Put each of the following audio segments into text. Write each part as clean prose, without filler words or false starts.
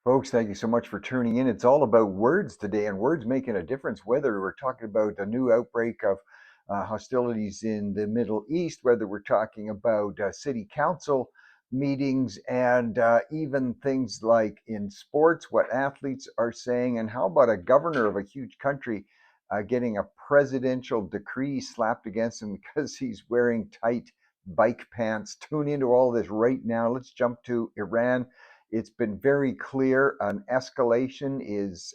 Folks, thank you so much for tuning in. It's all about words today and words making a difference, whether we're talking about a new outbreak of hostilities in the Middle East, whether we're talking about city council meetings, and even things like in sports, what athletes are saying. And how about a governor of a huge country getting a presidential decree slapped against him because he's wearing tight bike pants? Tune into all this right now. Let's jump to Iran. It's been very clear an escalation is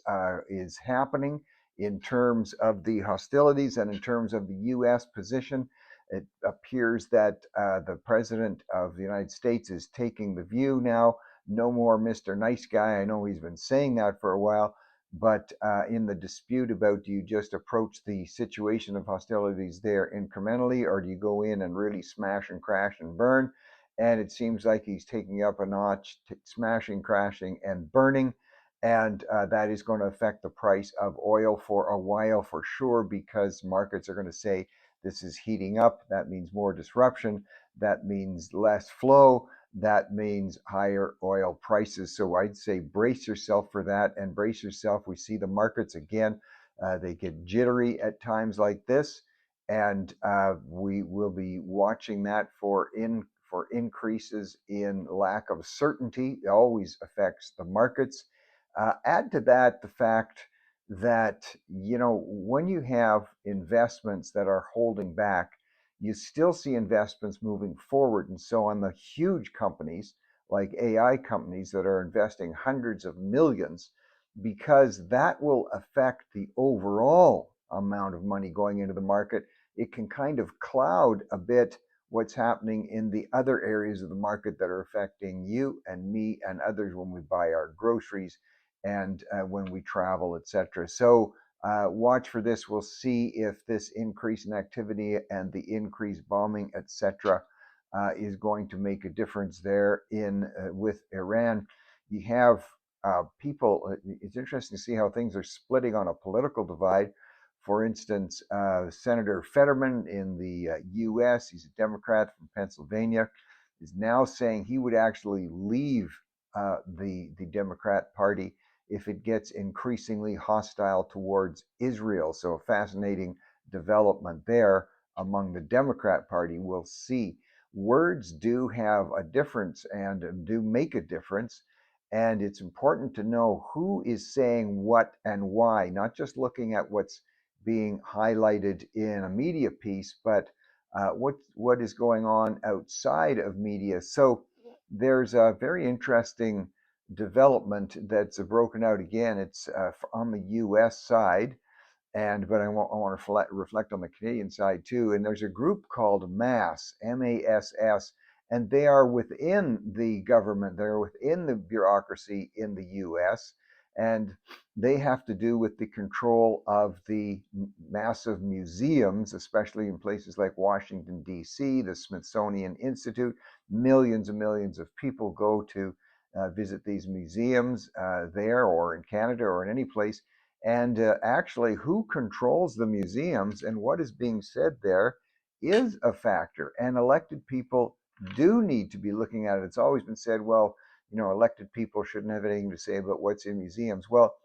happening in terms of the hostilities and in terms of the U.S. position. It appears that the president of the United States is taking the view now, no more Mr. Nice Guy. I know he's been saying that for a while, but in the dispute about do you just approach the situation of hostilities there incrementally, or do you go in and really smash and crash and burn? And it seems like he's taking up a notch, smashing, crashing, and burning. And that is going to affect the price of oil for a while for sure, because markets are going to say this is heating up. That means more disruption. That means less flow. That means higher oil prices. So I'd say brace yourself for that and brace yourself. We see the markets again. They get jittery at times like this, and we will be watching that for increases in lack of certainty. It always affects the markets. Add to that the fact that, when you have investments that are holding back, you still see investments moving forward. And so on the huge companies like AI companies that are investing hundreds of millions, because that will affect the overall amount of money going into the market, it can kind of cloud a bit what's happening in the other areas of the market that are affecting you and me and others when we buy our groceries and when we travel, etc. So watch for this. We'll see if this increase in activity and the increased bombing, etc., is going to make a difference there in with Iran. You have people. It's interesting to see how things are splitting on a political divide. For instance, Senator Fetterman in the U.S., he's a Democrat from Pennsylvania, is now saying he would actually leave the Democrat Party if it gets increasingly hostile towards Israel. So a fascinating development there among the Democrat Party. We'll see. Words do have a difference and do make a difference. And it's important to know who is saying what and why, not just looking at what's being highlighted in a media piece, but what is going on outside of media. So there's a very interesting development that's broken out again. It's on the U.S. side, but I want to reflect on the Canadian side too. And there's a group called MASS, MASS, and they are within the government. They're within the bureaucracy in the U.S. And they have to do with the control of the massive museums, especially in places like Washington, D.C., the Smithsonian Institute. Millions and millions of people go to visit these museums there or in Canada or in any place. And actually, who controls the museums and what is being said there is a factor. And elected people do need to be looking at it. It's always been said, well, elected people shouldn't have anything to say about what's in museums. Well,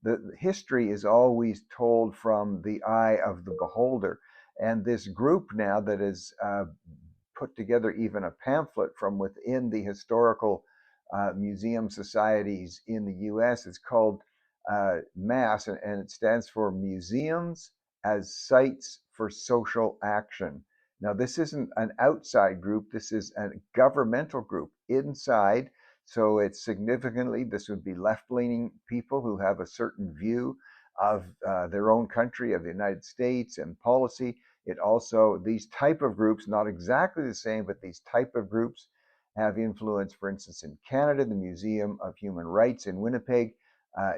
the history is always told from the eye of the beholder. And this group now that has put together even a pamphlet from within the historical museum societies in the U.S. is called MASS, and it stands for Museums as Sites for Social Action. Now, this isn't an outside group, this is a governmental group inside. So it's significantly, this would be left-leaning people who have a certain view of their own country, of the United States and policy. It also, these type of groups, not exactly the same, but these type of groups have influence. For instance, in Canada, the Museum of Human Rights in Winnipeg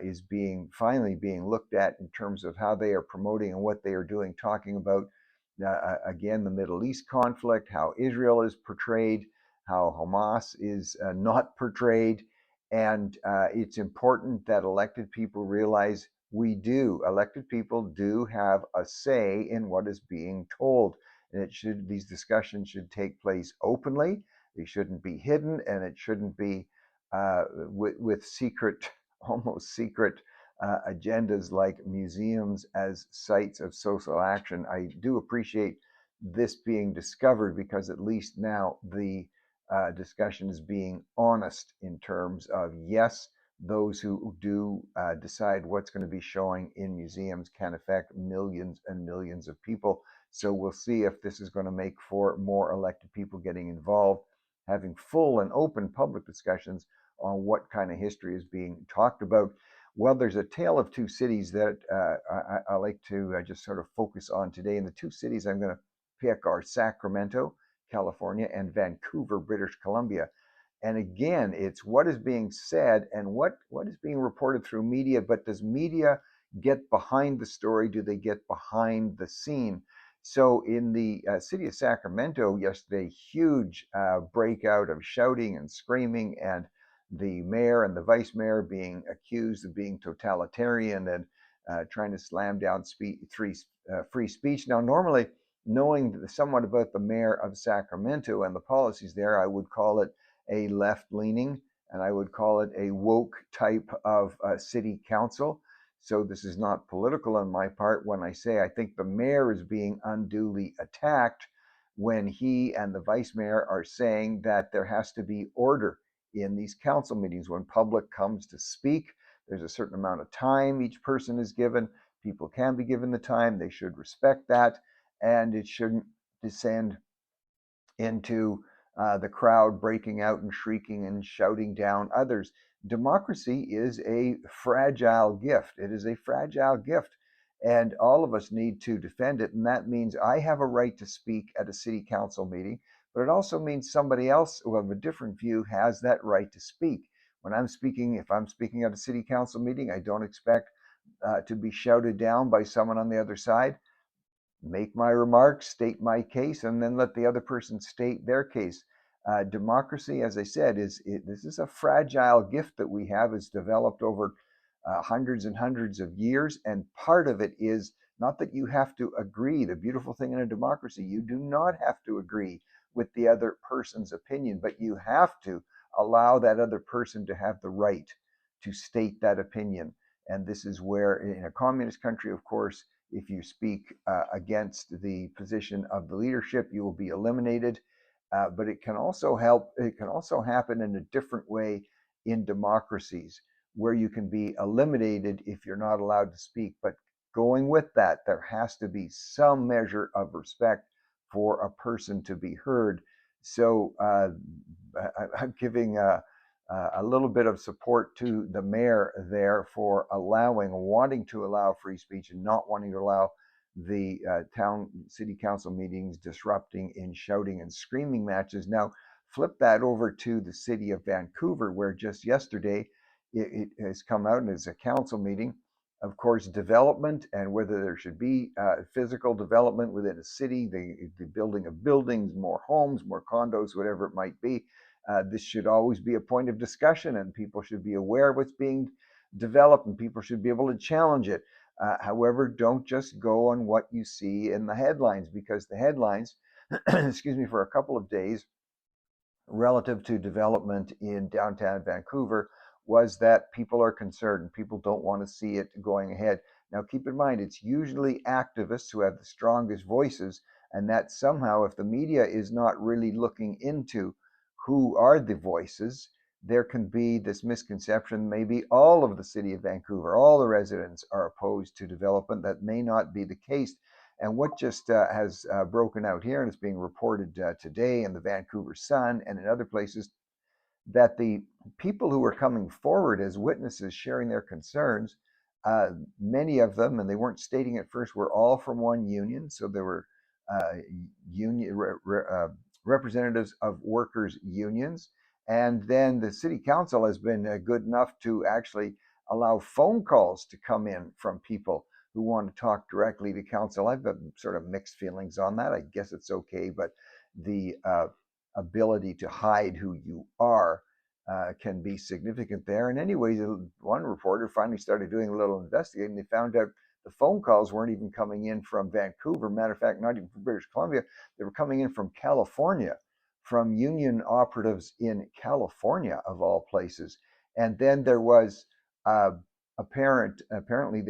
is finally being looked at in terms of how they are promoting and what they are doing, talking about, again, the Middle East conflict, how Israel is portrayed, how Hamas is not portrayed. And it's important that elected people realize elected people do have a say in what is being told. And these discussions should take place openly. They shouldn't be hidden, and it shouldn't be with secret almost secret agendas like museums as sites of social action. I do appreciate this being discovered because at least now the discussion is being honest in terms of yes, those who do decide what's going to be showing in museums can affect millions and millions of people. So we'll see if this is going to make for more elected people getting involved, having full and open public discussions on what kind of history is being talked about. Well, there's a tale of two cities that I like to just sort of focus on today. And the two cities I'm going to pick are Sacramento, California, and Vancouver, British Columbia. And again, it's what is being said and what is being reported through media, but does media get behind the story? Do they get behind the scene? So in the city of Sacramento yesterday, huge breakout of shouting and screaming, and the mayor and the vice mayor being accused of being totalitarian and trying to slam down free speech. Now, normally, knowing somewhat about the mayor of Sacramento and the policies there, I would call it a left-leaning, and I would call it a woke type of city council. So this is not political on my part when I say I think the mayor is being unduly attacked when he and the vice mayor are saying that there has to be order in these council meetings. When public comes to speak, there's a certain amount of time each person is given. People can be given the time. They should respect that, and it shouldn't descend into the crowd breaking out and shrieking and shouting down others. Democracy is a fragile gift. It is a fragile gift, and all of us need to defend it. And that means I have a right to speak at a city council meeting, but it also means somebody else who have a different view has that right to speak. When I'm speaking, if I'm speaking at a city council meeting, I don't expect to be shouted down by someone on the other side. Make my remarks, state my case, and then let the other person state their case. Democracy, as I said, this is a fragile gift that we have. It's developed over hundreds and hundreds of years, and part of it is not that you have to agree. The beautiful thing in a democracy, you do not have to agree with the other person's opinion, but you have to allow that other person to have the right to state that opinion. And this is where, in a communist country, of course, if you speak against the position of the leadership, you will be eliminated. But it can also help. It can also happen in a different way in democracies, where you can be eliminated if you're not allowed to speak. But going with that, there has to be some measure of respect for a person to be heard. So I'm giving a little bit of support to the mayor there for wanting to allow free speech and not wanting to allow the city council meetings disrupting in shouting and screaming matches. Now, flip that over to the city of Vancouver, where just yesterday it has come out and it's a council meeting. Of course, development and whether there should be physical development within a city, the building of buildings, more homes, more condos, whatever it might be. This should always be a point of discussion, and people should be aware of what's being developed, and people should be able to challenge it. However, don't just go on what you see in the headlines, because the headlines, excuse me, for a couple of days relative to development in downtown Vancouver was that people are concerned and people don't want to see it going ahead. Now, keep in mind, it's usually activists who have the strongest voices, and that somehow, if the media is not really looking into who are the voices, there can be this misconception maybe all of the city of Vancouver, all the residents are opposed to development. That may not be the case. And what just has broken out here, and it's being reported today in the Vancouver Sun and in other places, that the people who were coming forward as witnesses sharing their concerns, many of them, and they weren't stating it first, were all from one union. So there were representatives of workers' unions. And then the city council has been good enough to actually allow phone calls to come in from people who want to talk directly to council. I've got sort of mixed feelings on that. I guess it's okay, but the ability to hide who you are can be significant there. And anyways, one reporter finally started doing a little investigating. They found out the phone calls weren't even coming in from Vancouver. Matter of fact, not even from British Columbia. They were coming in from California, from union operatives in California, of all places. And then there was uh, apparently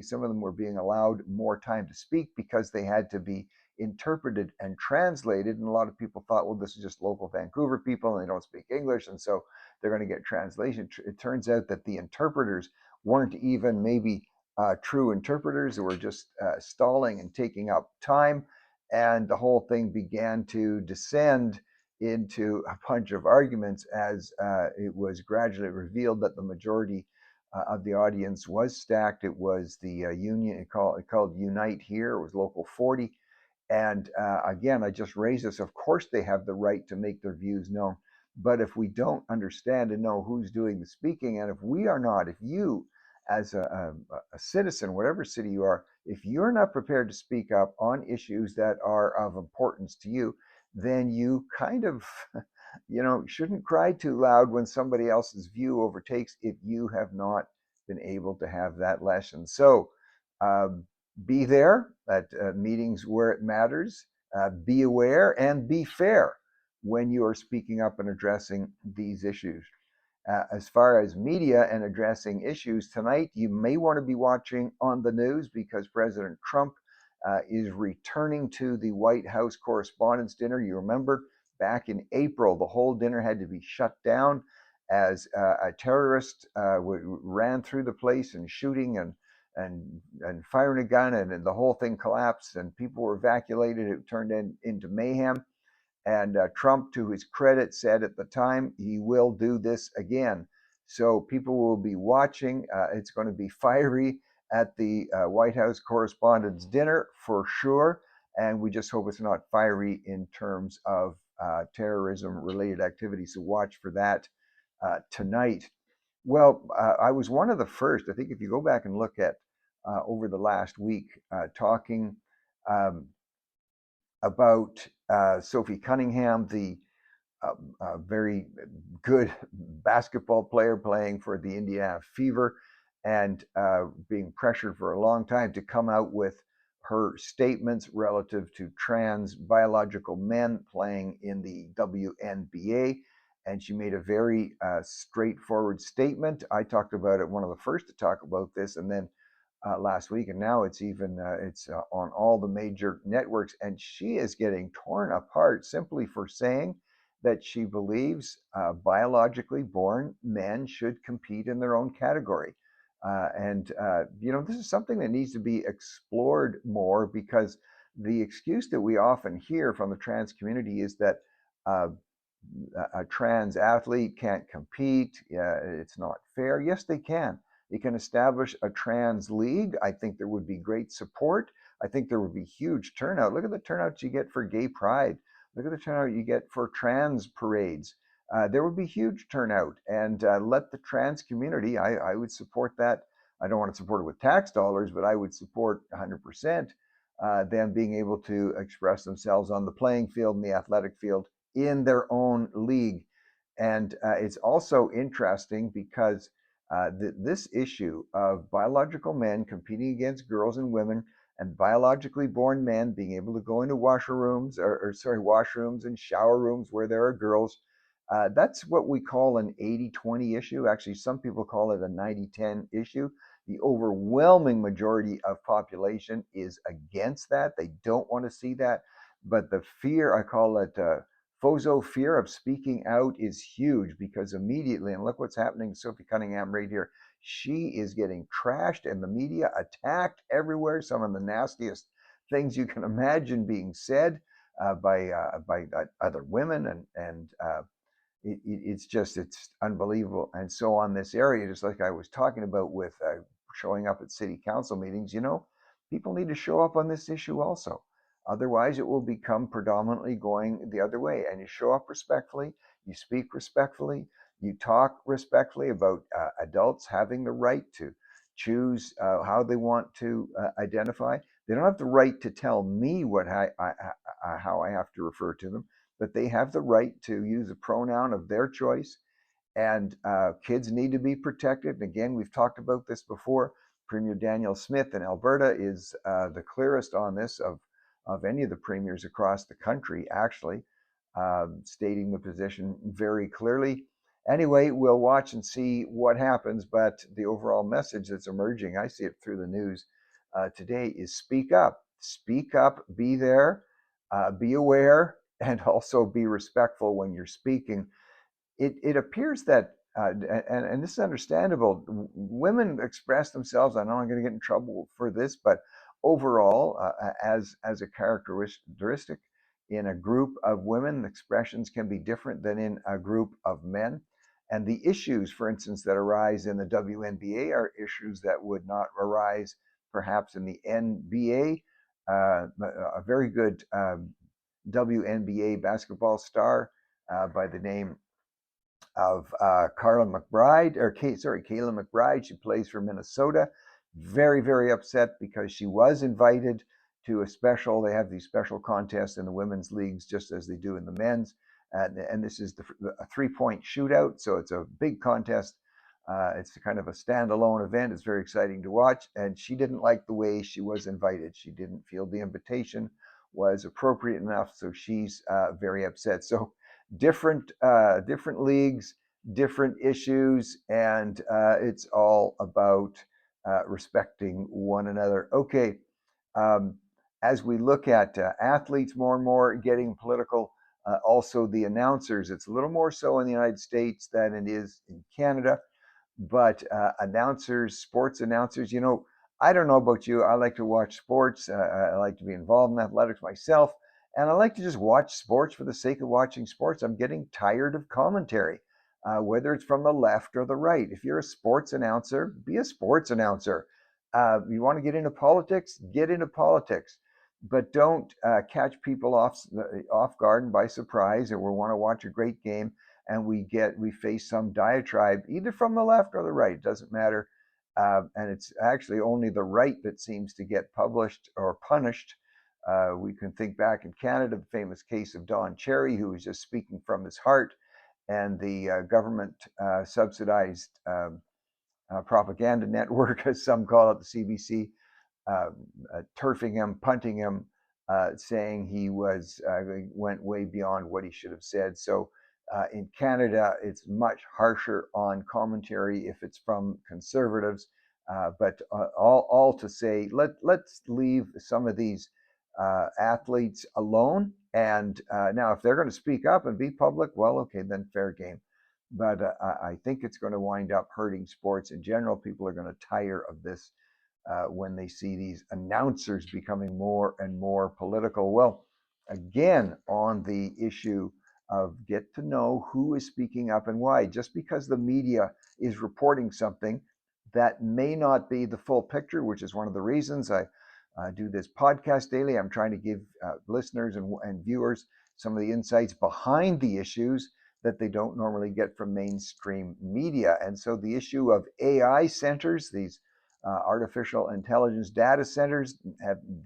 some of them were being allowed more time to speak because they had to be interpreted and translated. And a lot of people thought, well, this is just local Vancouver people and they don't speak English, and so they're going to get translation. It turns out that the interpreters weren't even maybe true interpreters. They were just stalling and taking up time, and the whole thing began to descend into a bunch of arguments as it was gradually revealed that the majority of the audience was stacked. It was the union, called Unite Here. It was Local 40. And again, I just raise this. Of course, they have the right to make their views known. But if we don't understand and know who's doing the speaking, and if we are not, if you, as a citizen, whatever city you are, if you're not prepared to speak up on issues that are of importance to you, then you kind of, shouldn't cry too loud when somebody else's view overtakes if you have not been able to have that lesson. So, um, be there at meetings where it matters, be aware, and be fair when you are speaking up and addressing these issues. As far as media and addressing issues tonight, you may want to be watching on the news because President Trump is returning to the White House Correspondents' Dinner. You remember back in April, the whole dinner had to be shut down as a terrorist ran through the place and shooting and firing a gun, and the whole thing collapsed and people were evacuated. It turned into mayhem. And Trump, to his credit, said at the time he will do this again. So people will be watching. It's going to be fiery at the White House Correspondents' Dinner for sure. And we just hope it's not fiery in terms of terrorism related activity. So watch for that tonight. Well, I was one of the first. I think if you go back and look at over the last week, talking um, about Sophie Cunningham, the very good basketball player playing for the Indiana Fever, and being pressured for a long time to come out with her statements relative to trans biological men playing in the WNBA. And she made a very straightforward statement. I talked about it, one of the first to talk about this, and then last week, and now it's on all the major networks. And she is getting torn apart simply for saying that she believes biologically born men should compete in their own category. This is something that needs to be explored more, because the excuse that we often hear from the trans community is that uh, a trans athlete can't compete. It's not fair. Yes, they can. You can establish a trans league. I think there would be great support. I think there would be huge turnout. Look at the turnout you get for gay pride. Look at the turnout you get for trans parades. There would be huge turnout, and let the trans community, I would support that. I don't want to support it with tax dollars, but I would support 100% them being able to express themselves on the playing field and the athletic field in their own league. And it's also interesting because this issue of biological men competing against girls and women, and biologically born men being able to go into washrooms and shower rooms where there are girls. That's what we call an 80-20 issue. Actually, some people call it a 90-10 issue. The overwhelming majority of population is against that. They don't want to see that. But the fear, I call it FOZO, fear of speaking out, is huge, because immediately, and look what's happening to Sophie Cunningham right here. She is getting trashed and the media attacked everywhere. Some of the nastiest things you can imagine being said by other women, it's unbelievable. And so on this area, just like I was talking about with showing up at city council meetings, people need to show up on this issue also. Otherwise, it will become predominantly going the other way. And you show up respectfully, you speak respectfully, you talk respectfully about adults having the right to choose how they want to identify. They don't have the right to tell me how I have to refer to them, but they have the right to use a pronoun of their choice. And kids need to be protected. And again, we've talked about this before. Premier Danielle Smith in Alberta is the clearest on this of any of the premiers across the country, actually, stating the position very clearly. Anyway, we'll watch and see what happens. But the overall message that's emerging, I see it through the news today, is speak up, be there, be aware, and also be respectful when you're speaking. It appears that, and this is understandable, women express themselves. I know I'm going to get in trouble for this, but overall, as a characteristic in a group of women, expressions can be different than in a group of men. And the issues, for instance, that arise in the WNBA are issues that would not arise perhaps in the NBA. A very good WNBA basketball star by the name of Carla McBride, or Kayla McBride. She plays for Minnesota. Very, very upset because she was invited to a special. They have these special contests in the women's leagues, just as they do in the men's. And this is a 3-point shootout, so it's a big contest. It's kind of a standalone event. It's very exciting to watch. And she didn't like the way she was invited. She didn't feel the invitation was appropriate enough, so she's very upset. So different leagues, different issues, and it's all about respecting one another. Okay, um, as we look at athletes more and more getting political, also the announcers, it's a little more so in the United States than it is in Canada. But announcers, sports announcers, I don't know about you. I like to watch sports. I like to be involved in athletics myself. And I like to just watch sports for the sake of watching sports. I'm getting tired of commentary, whether it's from the left or the right. If you're a sports announcer, be a sports announcer. You want to get into politics? Get into politics. But don't catch people off guard and by surprise, or we want to watch a great game and we face some diatribe either from the left or the right. It doesn't matter, and it's actually only the right that seems to get published or punished. We can think back in Canada, the famous case of Don Cherry, who was just speaking from his heart, and the government subsidized propaganda network, as some call it, the CBC, uh, turfing him, punting him, saying he went way beyond what he should have said. So in Canada, it's much harsher on commentary if it's from conservatives. But all to say, let's leave some of these athletes alone. And now, if they're going to speak up and be public, well, okay, then fair game. But I think it's going to wind up hurting sports in general. People are going to tire of this when they see these announcers becoming more and more political. Well, again, on the issue of get to know who is speaking up and why. Just because the media is reporting something, that may not be the full picture, which is one of the reasons I do this podcast daily. I'm trying to give listeners and viewers some of the insights behind the issues that they don't normally get from mainstream media. And so the issue of AI centers, these artificial intelligence data centers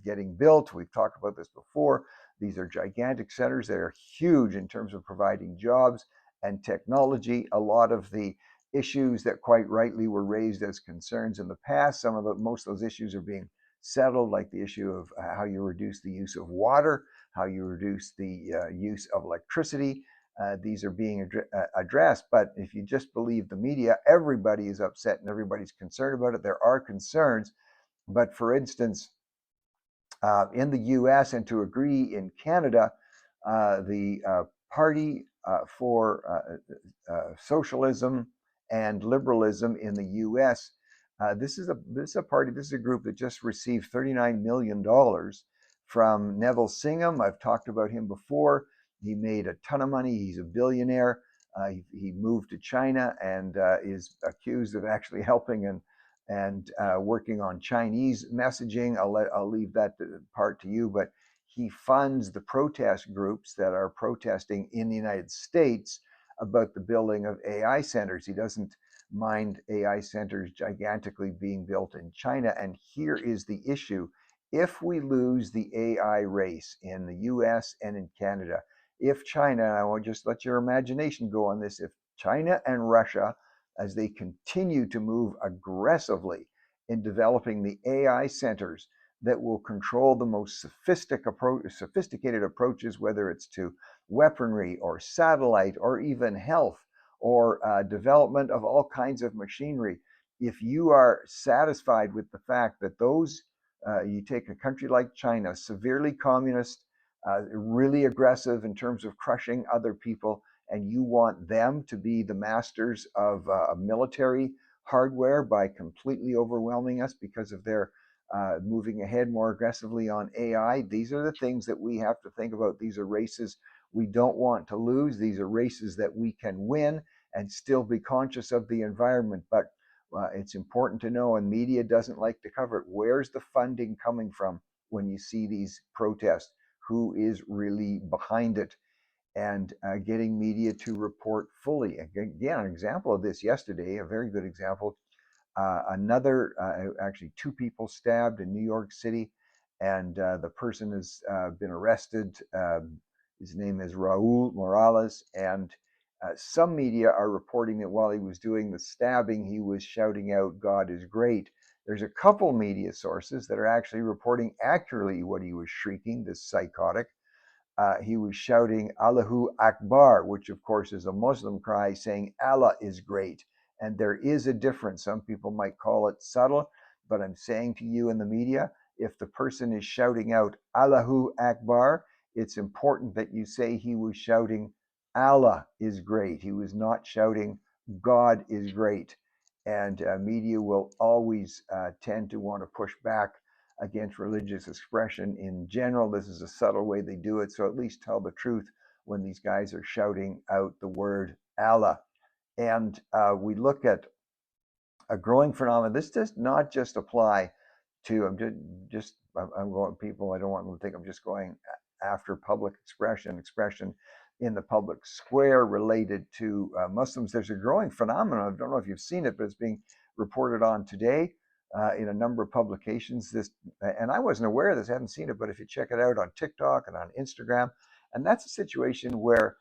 getting built. We've talked about this before. These are gigantic centers. They are huge in terms of providing jobs and technology. A lot of the issues that quite rightly were raised as concerns in the past, most of those issues are being settled, like the issue of how you reduce the use of water, how you reduce the use of electricity. These are being addressed. But if you just believe the media, everybody is upset and everybody's concerned about it. There are concerns. But for instance, in the US and to agree in Canada, the Party for Socialism and Liberalism in the US, this is a group that just received $39 million from Neville Singham. I've talked about him before. He made a ton of money. He's a billionaire. He moved to China and is accused of actually helping and working on Chinese messaging. I'll leave that part to you. But he funds the protest groups that are protesting in the United States about the building of AI centers. He doesn't mind AI centers gigantically being built in China. And here is the issue. If we lose the AI race in the US and in Canada, if China, and I want to just let your imagination go on this, if China and Russia, as they continue to move aggressively in developing the AI centers that will control the most sophisticated approaches, whether it's to weaponry or satellite or even health, or development of all kinds of machinery. If you are satisfied with the fact that those, you take a country like China, severely communist, really aggressive in terms of crushing other people, and you want them to be the masters of military hardware by completely overwhelming us because of their moving ahead more aggressively on AI. These are the things that we have to think about. These are races we don't want to lose. These are races that we can win and still be conscious of the environment. But it's important to know, and media doesn't like to cover it, where's the funding coming from when you see these protests? Who is really behind it? And getting media to report fully. Again, an example of this yesterday, a very good example. Actually, two people stabbed in New York City, and the person has been arrested. His name is Raul Morales, and some media are reporting that while he was doing the stabbing, he was shouting out, "God is great." There's a couple media sources that are actually reporting accurately what he was shrieking, this psychotic. He was shouting Allahu Akbar, which of course is a Muslim cry saying Allah is great. And there is a difference. Some people might call it subtle, but I'm saying to you in the media, if the person is shouting out Allahu Akbar, it's important that you say he was shouting Allah is great. He was not shouting God is great. And media will always tend to want to push back against religious expression in general. This is a subtle way they do it. So at least tell the truth when these guys are shouting out the word Allah. And we look at a growing phenomenon. This does not just apply to, I'm going, people, I don't want them to think I'm just going after public expression in the public square related to Muslims. There's a growing phenomenon. I don't know if you've seen it, but it's being reported on today in a number of publications. And I wasn't aware of this, I haven't seen it, but if you check it out on TikTok and on Instagram, and that's a situation where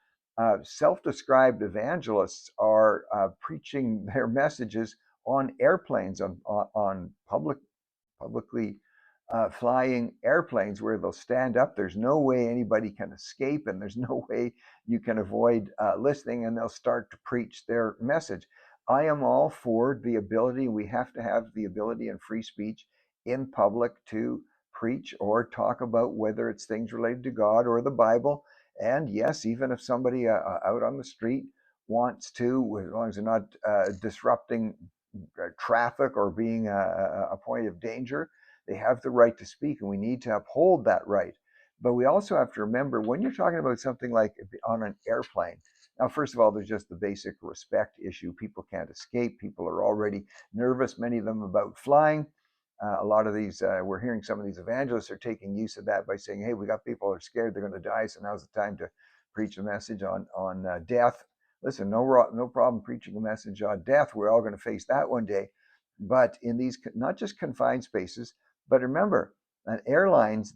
self-described evangelists are preaching their messages on airplanes, on publicly flying airplanes, where they'll stand up. There's no way anybody can escape, and there's no way you can avoid listening, and they'll start to preach their message. I am all for the ability. We have to have the ability and free speech in public to preach or talk about whether it's things related to God or the Bible. And yes, even if somebody out on the street wants to, as long as they're not disrupting traffic or being a point of danger, they have the right to speak, and we need to uphold that right. But we also have to remember, when you're talking about something like on an airplane, now, first of all, there's just the basic respect issue. People can't escape. People are already nervous, many of them, about flying. A lot of these, we're hearing some of these evangelists are taking use of that by saying, hey, we got people who are scared they're going to die, so now's the time to preach a message on death. Listen, no problem preaching a message on death. We're all going to face that one day. But in these, not just confined spaces, but remember, airlines,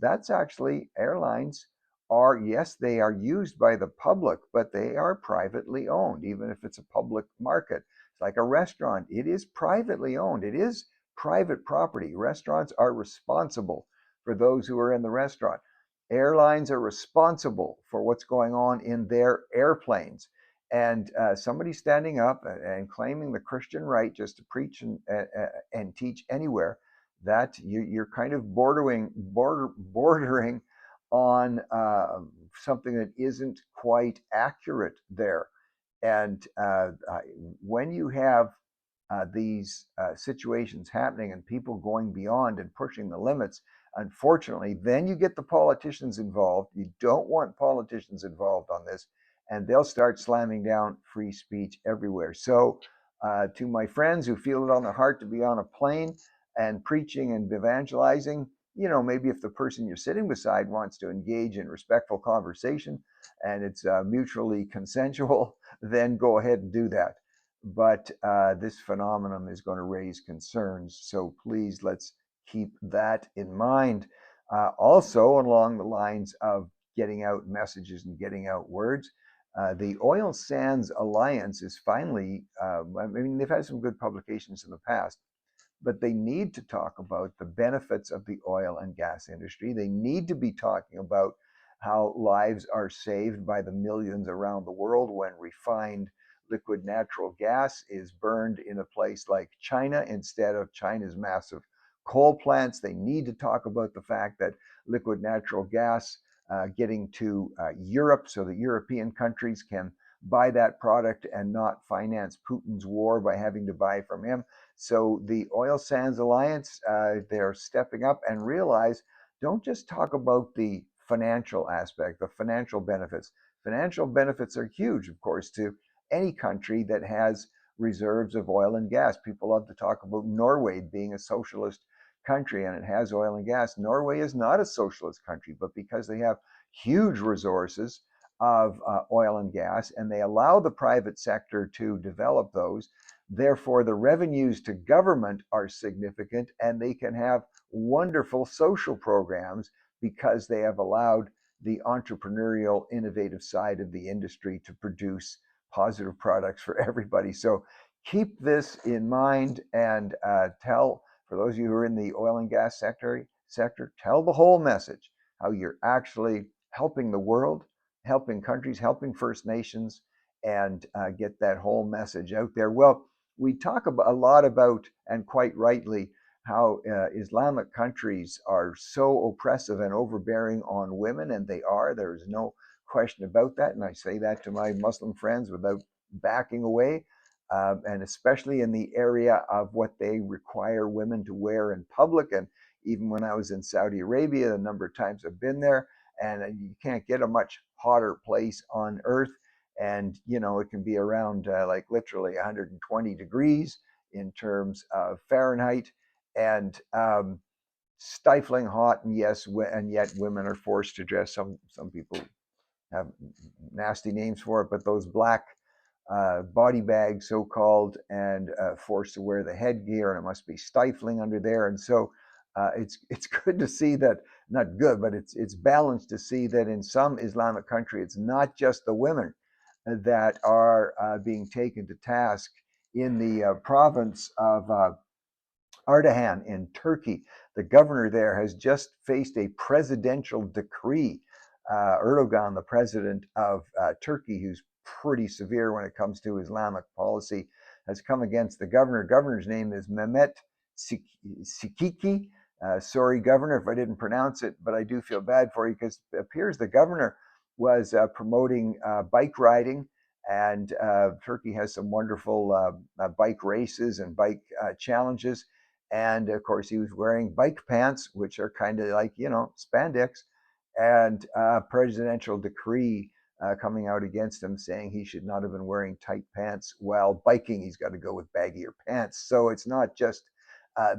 airlines are, yes, they are used by the public, but they are privately owned, even if it's a public market. It's like a restaurant. It is privately owned. It is private property. Restaurants are responsible for those who are in the restaurant. Airlines are responsible for what's going on in their airplanes. And somebody standing up and claiming the Christian right just to preach and teach anywhere, that you're kind of bordering on something that isn't quite accurate there. And when you have these situations happening and people going beyond and pushing the limits, unfortunately, then you get the politicians involved. You don't want politicians involved on this, and they'll start slamming down free speech everywhere. So to my friends who feel it on their heart to be on a plane and preaching and evangelizing, maybe if the person you're sitting beside wants to engage in respectful conversation and it's mutually consensual, then go ahead and do that. But this phenomenon is going to raise concerns. So please, let's keep that in mind. Also, along the lines of getting out messages and getting out words, the Oil Sands Alliance is finally, they've had some good publications in the past, but they need to talk about the benefits of the oil and gas industry. They need to be talking about how lives are saved by the millions around the world when refined liquid natural gas is burned in a place like China instead of China's massive coal plants. They need to talk about the fact that liquid natural gas getting to Europe so that European countries can buy that product and not finance Putin's war by having to buy from him. So the Oil Sands Alliance, they're stepping up and realize don't just talk about the financial aspect, the financial benefits. Financial benefits are huge, of course, to any country that has reserves of oil and gas. People love to talk about Norway being a socialist country and it has oil and gas. Norway is not a socialist country, but because they have huge resources of oil and gas and they allow the private sector to develop those, therefore the revenues to government are significant and they can have wonderful social programs because they have allowed the entrepreneurial, innovative side of the industry to produce positive products for everybody. So keep this in mind and tell, for those of you who are in the oil and gas sector, tell the whole message, how you're actually helping the world, helping countries, helping First Nations, and get that whole message out there. Well, we talk a lot about, and quite rightly, how Islamic countries are so oppressive and overbearing on women, and they are. There is no question about that, and I say that to my Muslim friends without backing away, and especially in the area of what they require women to wear in public. And even when I was in Saudi Arabia, the number of times I've been there, and you can't get a much hotter place on earth. And it can be around like literally 120 degrees in terms of Fahrenheit, and stifling hot. And yes, and yet women are forced to dress. Some people have nasty names for it, but those black body bags, so called, and forced to wear the headgear, and it must be stifling under there. And so it's good to see that, not good, but it's balanced to see that in some Islamic country, it's not just the women that are being taken to task. In the province of Ardahan in Turkey, the governor there has just faced a presidential decree. Erdogan, the president of Turkey, who's pretty severe when it comes to Islamic policy, has come against the governor. Governor's name is Mehmet Sikiki. Sorry, Governor, if I didn't pronounce it, but I do feel bad for you because it appears the governor was promoting bike riding, and Turkey has some wonderful bike races and bike challenges. And of course, he was wearing bike pants, which are kind of like, spandex, and presidential decree coming out against him saying he should not have been wearing tight pants while biking. He's got to go with baggier pants. So it's not just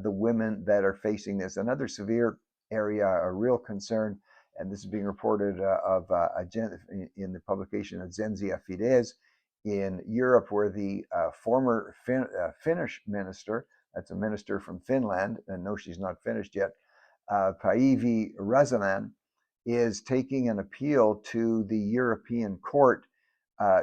the women that are facing this. Another severe area, a real concern, and this is being reported in the publication Agenzia Fides in Europe, where the former Finnish minister, that's a minister from Finland, and no, she's not finished yet, Päivi Räsänen, is taking an appeal to the European Court.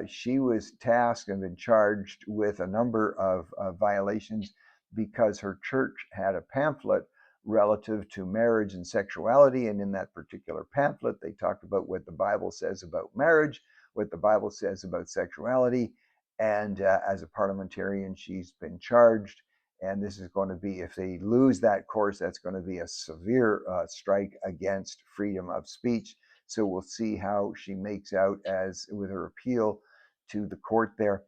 She was tasked and been charged with a number of violations because her church had a pamphlet relative to marriage and sexuality. And in that particular pamphlet, they talked about what the Bible says about marriage, what the Bible says about sexuality. And as a parliamentarian, she's been charged. And this is going to be, if they lose that course, that's going to be a severe strike against freedom of speech. So we'll see how she makes out as with her appeal to the court there.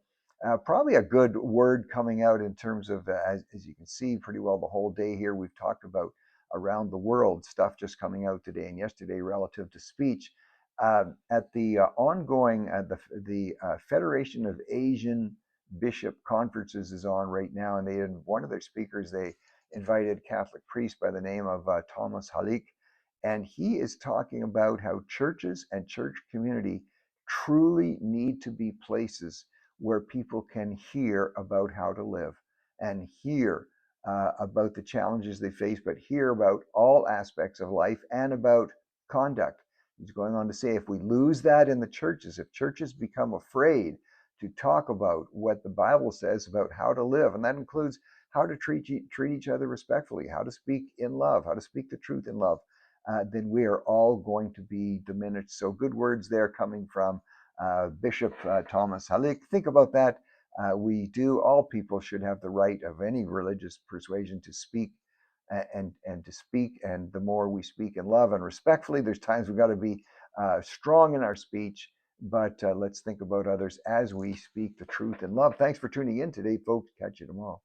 Probably a good word coming out in terms of, as you can see pretty well the whole day here, we've talked about around the world stuff just coming out today and yesterday relative to speech. At the ongoing, the Federation of Asian Bishop Conferences is on right now, and they had one of their speakers, they invited Catholic priest by the name of Thomas Halik, and he is talking about how churches and church community truly need to be places where people can hear about how to live and hear about the challenges they face, but hear about all aspects of life and about conduct. He's going on to say, if we lose that in the churches, if churches become afraid to talk about what the Bible says about how to live, and that includes how to treat each other respectfully, how to speak in love, how to speak the truth in love, then we are all going to be diminished. So good words there coming from Bishop Thomas Halik. Think about that. All people should have the right of any religious persuasion to speak and to speak. And the more we speak in love and respectfully, there's times we've got to be strong in our speech, but let's think about others as we speak the truth in love. Thanks for tuning in today, folks. Catch you tomorrow.